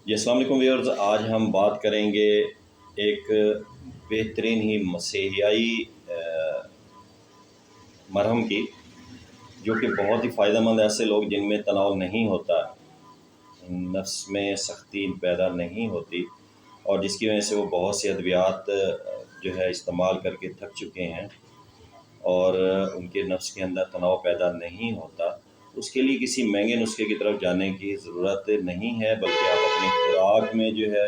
جی السلام علیکم ویورز، آج ہم بات کریں گے ایک بہترین ہی مسیحیائی مرہم کی، جو کہ بہت ہی فائدہ مند ہے ایسے لوگ جن میں تناؤ نہیں ہوتا، نفس میں سختی پیدا نہیں ہوتی، اور جس کی وجہ سے وہ بہت سی ادویات جو ہے استعمال کر کے تھک چکے ہیں اور ان کے نفس کے اندر تناؤ پیدا نہیں ہوتا۔ اس کے لیے کسی مہنگے نسخے کی طرف جانے کی ضرورت نہیں ہے، بلکہ آپ اپنی خوراک میں جو ہے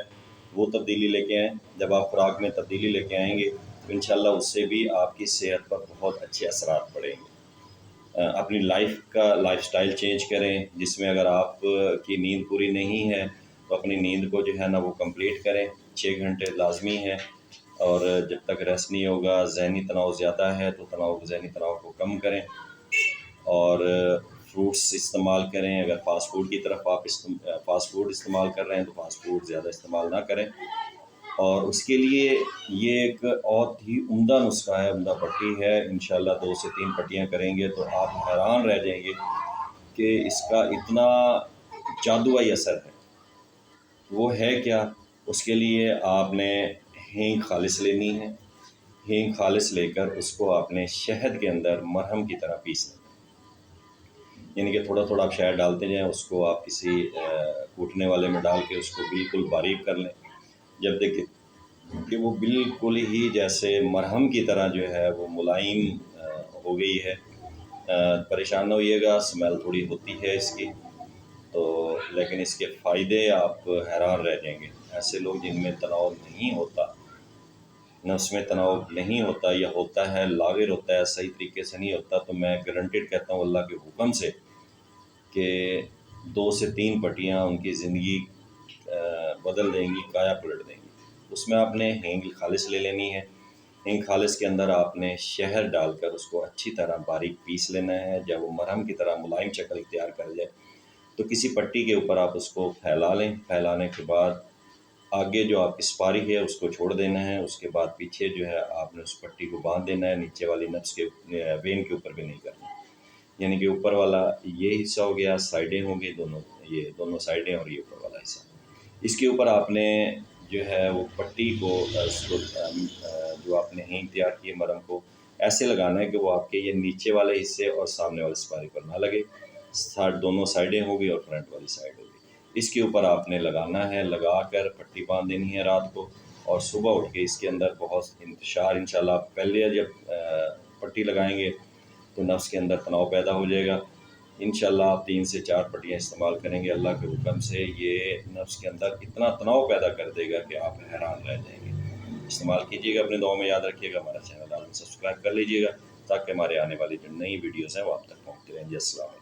وہ تبدیلی لے کے آئیں۔ جب آپ خوراک میں تبدیلی لے کے آئیں گے تو انشاءاللہ اس سے بھی آپ کی صحت پر بہت اچھے اثرات پڑیں گے۔ اپنی لائف سٹائل چینج کریں، جس میں اگر آپ کی نیند پوری نہیں ہے تو اپنی نیند کو جو ہے نا وہ کمپلیٹ کریں، 6 گھنٹے لازمی ہے۔ اور جب تک ریسٹ نہیں ہوگا، ذہنی تناؤ زیادہ ہے تو ذہنی تناؤ کو کم کریں، اور فروٹس استعمال کریں۔ اگر فاسٹ فوڈ کی طرف آپ فاسٹ فوڈ استعمال کر رہے ہیں تو فاسٹ فوڈ زیادہ استعمال نہ کریں۔ اور اس کے لیے یہ ایک بہت ہی عمدہ نسخہ ہے، عمدہ پٹی ہے۔ انشاءاللہ 2 سے 3 پٹیاں کریں گے تو آپ حیران رہ جائیں گے کہ اس کا اتنا جادوئی اثر ہے۔ وہ ہے کیا؟ اس کے لیے آپ نے ہینگ خالص لینی ہے۔ ہینگ خالص لے کر اس کو آپ نے شہد کے اندر مرہم کی طرح پیسنا، یعنی کہ تھوڑا تھوڑا آپ شہد ڈالتے جائیں، اس کو آپ کسی کوٹنے والے میں ڈال کے اس کو بالکل باریک کر لیں۔ جب دیکھیں کہ وہ بالکل ہی جیسے مرہم کی طرح جو ہے وہ ملائم ہو گئی ہے، پریشان نہ ہوئیے گا، اسمیل تھوڑی ہوتی ہے اس کی تو، لیکن اس کے فائدے آپ حیران رہ جائیں گے۔ ایسے لوگ جن میں تناؤ نہیں ہوتا، نفس میں تناؤ نہیں ہوتا، یا ہوتا ہے لاغر ہوتا ہے، صحیح طریقے سے نہیں ہوتا، تو میں گارنٹیڈ کہتا ہوں اللہ کے حکم سے کہ 2 سے 3 پٹیاں ان کی زندگی بدل دیں گی، کایا پلٹ دیں گی۔ اس میں آپ نے ہینگ خالص لے لینی ہے۔ ہینگ خالص کے اندر آپ نے شہد ڈال کر اس کو اچھی طرح باریک پیس لینا ہے۔ جب وہ مرہم کی طرح ملائم شکل اختیار کر جائے تو کسی پٹی کے اوپر آپ اس کو پھیلا لیں۔ پھیلانے کے بعد آگے جو آپ کی سپاری ہے اس کو چھوڑ دینا ہے۔ اس کے بعد پیچھے جو ہے آپ نے اس پٹی کو باندھ دینا ہے، نیچے والی نفس کے وین کے اوپر بھی نہیں کرنا، یعنی کہ اوپر والا یہ حصہ ہو گیا، سائڈیں ہوں گی دونوں، یہ دونوں سائڈیں اور یہ اوپر والا حصہ۔ اس کے اوپر آپ نے جو ہے وہ پٹی کو جو آپ نے ہینگ تیار کی ہے مرہم کو ایسے لگانا ہے کہ وہ آپ کے یہ نیچے والے حصے اور سامنے والے سپاری پر نہ لگے، دونوں سائڈیں ہوگی اور فرنٹ والی سائڈ ہوگی۔ اس کے اوپر آپ نے لگانا ہے، لگا کر پٹی باندھ دینی ہے رات کو، اور صبح اٹھ کے اس کے اندر بہت انتشار انشاءاللہ پہلے جب پٹی لگائیں گے تو نفس کے اندر تناؤ پیدا ہو جائے گا۔ انشاءاللہ آپ 3 سے 4 پٹیاں استعمال کریں گے، اللہ کے حکم سے یہ نفس کے اندر اتنا تناؤ پیدا کر دے گا کہ آپ حیران رہ جائیں گے۔ استعمال کیجیے گا، اپنے دعاؤں میں یاد رکھیے گا، ہمارا چینل لازمی سبسکرائب کر لیجیے گا تاکہ ہمارے آنے والی جو نئی ویڈیوز ہیں وہ آپ تک پہنچتے رہیں گے۔ السلام علیکم۔